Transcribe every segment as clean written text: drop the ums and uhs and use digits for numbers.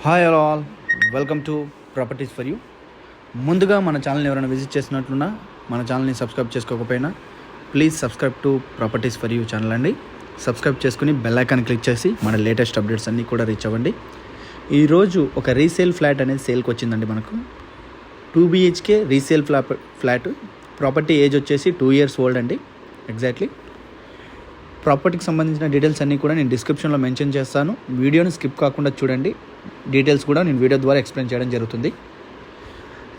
Hi all, welcome to properties for you. ముందుగా మన ఛానల్ని ఎవరైనా విజిట్ చేసినట్లున్నా మన ఛానల్ని సబ్స్క్రైబ్ చేసుకోకపోయినా please subscribe to properties for you channel అండి. సబ్స్క్రైబ్ చేసుకుని బెల్ ఐకాన్ క్లిక్ చేసి మన లేటెస్ట్ అప్డేట్స్ అన్నీ కూడా రీచ్ అవ్వండి. ఈరోజు ఒక రీసేల్ ఫ్లాట్ అనేది సేల్కి వచ్చిందండి. మనకు 2 BHK resale flat. Property age వచ్చేసి 2 years ఓల్డ్ అండి. ఎగ్జాక్ట్లీ ప్రాపర్టీకి సంబంధించిన డీటెయిల్స్ అన్నీ కూడా నేను డిస్క్రిప్షన్లో మెన్షన్ చేస్తాను. వీడియోని స్కిప్ కాకుండా చూడండి. డీటెయిల్స్ కూడా నేను వీడియో ద్వారా ఎక్స్ప్లెయిన్ చేయడం జరుగుతుంది.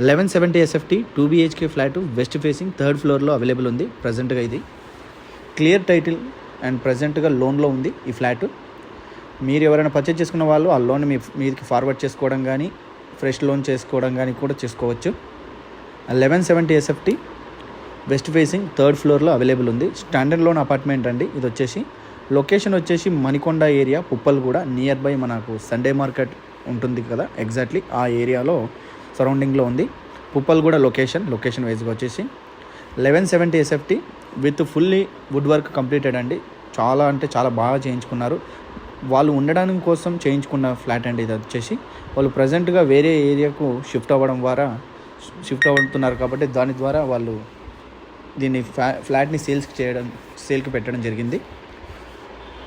1170 SFT 2 BHK flat west facing 3rd ఫ్లోర్లో అవైలబుల్ ఉంది. ప్రజెంట్గా ఇది క్లియర్ టైటిల్ అండ్ ప్రజెంట్గా లోన్లో ఉంది ఈ ఫ్లాట్. మీరు ఎవరైనా పర్చేజ్ చేసుకున్న వాళ్ళు ఆ లోన్ మీదకి ఫార్వర్డ్ చేసుకోవడం కానీ ఫ్రెష్ లోన్ చేసుకోవడం కానీ కూడా చేసుకోవచ్చు. 1170 SFT వెస్ట్ ఫేసింగ్ 3rd ఫ్లోర్లో అవైలబుల్ ఉంది. స్టాండర్డ్ లోన్ అపార్ట్మెంట్ అండి. ఇది వచ్చేసి లొకేషన్ వచ్చేసి Manikonda area, Puppalguda. Near by మనకు సండే మార్కెట్ ఉంటుంది కదా, ఎగ్జాక్ట్లీ ఆ ఏరియాలో సరౌండింగ్లో ఉంది. పుప్పల్గూడ లొకేషన్ వైజ్గా వచ్చేసి 1170 SFT with fully wood work completed అండి. చాలా అంటే చాలా బాగా చేయించుకున్నారు. వాళ్ళు ఉండడానికి కోసం చేయించుకున్న ఫ్లాట్ అండి. ఇది వచ్చేసి వాళ్ళు ప్రజెంట్గా వేరే ఏరియాకు షిఫ్ట్ అవుతున్నారు కాబట్టి దాని ద్వారా వాళ్ళు దీన్ని ఫ్లాట్ని సేల్కి పెట్టడం జరిగింది.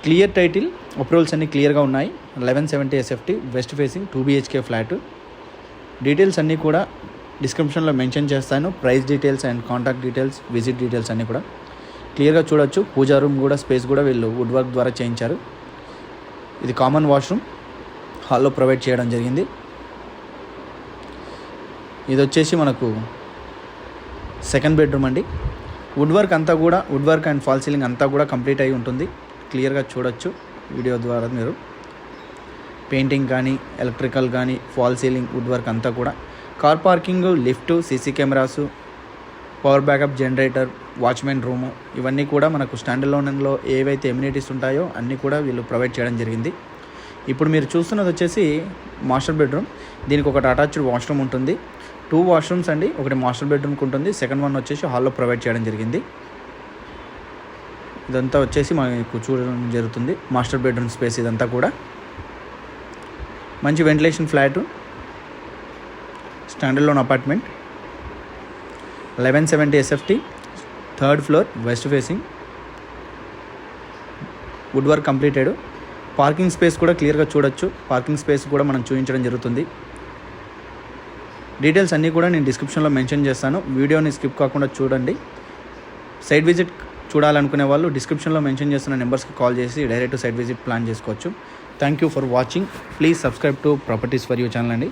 క్లియర్ టైటిల్ అప్రూవల్స్ అన్నీ క్లియర్గా ఉన్నాయి. 1170 SFT west facing 2 BHK flat. Details అన్నీ కూడా డిస్క్రిప్షన్లో మెన్షన్ చేస్తాను. Price details and contact details, visit details అన్నీ కూడా క్లియర్గా చూడొచ్చు. పూజా రూమ్ కూడా స్పేస్ కూడా వీళ్ళు వుడ్ వర్క్ ద్వారా చేయించారు. ఇది కామన్ వాష్రూమ్ హాల్లో ప్రొవైడ్ చేయడం జరిగింది. ఇది వచ్చేసి మనకు 2nd బెడ్రూమ్ అండి. Wood work and fall ceiling అంతా కూడా కంప్లీట్ అయి ఉంటుంది. క్లియర్గా చూడొచ్చు వీడియో ద్వారా. మీరు పెయింటింగ్ కానీ ఎలక్ట్రికల్ కానీ ఫాల్ సీలింగ్ వుడ్ వర్క్ అంతా కూడా. Car parking, lift, CC cameras, power backup generator, watchman room ఇవన్నీ కూడా మనకు స్టాండర్డ్ లోన్లో ఏవైతే ఎమ్యూనిటీస్ ఉంటాయో అన్నీ కూడా వీళ్ళు ప్రొవైడ్ చేయడం జరిగింది. ఇప్పుడు మీరు చూస్తున్నది వచ్చేసి మాస్టర్ బెడ్రూమ్. దీనికి ఒకటి అటాచ్డ్ వాష్రూమ్ ఉంటుంది. 2 వాష్రూమ్స్ అండి. ఒకటి మాస్టర్ బెడ్రూమ్కి ఉంటుంది, సెకండ్ వన్ వచ్చేసి హాల్లో ప్రొవైడ్ చేయడం జరిగింది. ఇదంతా వచ్చేసి మనకు చూడడం జరుగుతుంది. మాస్టర్ బెడ్రూమ్ స్పేస్ ఇదంతా కూడా మంచి ventilation flat, standard loan apartment. 1170 SFT 3rd floor west facing, wood work completed. Parking space కూడా క్లియర్గా చూడొచ్చు. పార్కింగ్ స్పేస్ కూడా మనం చూపించడం జరుగుతుంది. డీటెయిల్స్ అన్నీ కూడా నేను డిస్క్రిప్షన్లో మెన్షన్ చేస్తాను. వీడియోని స్కిప్ కాకుండా చూడండి. సైట్ విజిట్ చూడాలనుకునే వాళ్ళు డిస్క్రిప్షన్లో మెన్షన్ చేస్తున్న నెంబర్స్కి కాల్ చేసి డైరెక్ట్ సైట్ విజిట్ ప్లాన్ చేసుకోవచ్చు. Thank you for watching. Please subscribe to properties for you channel అండి.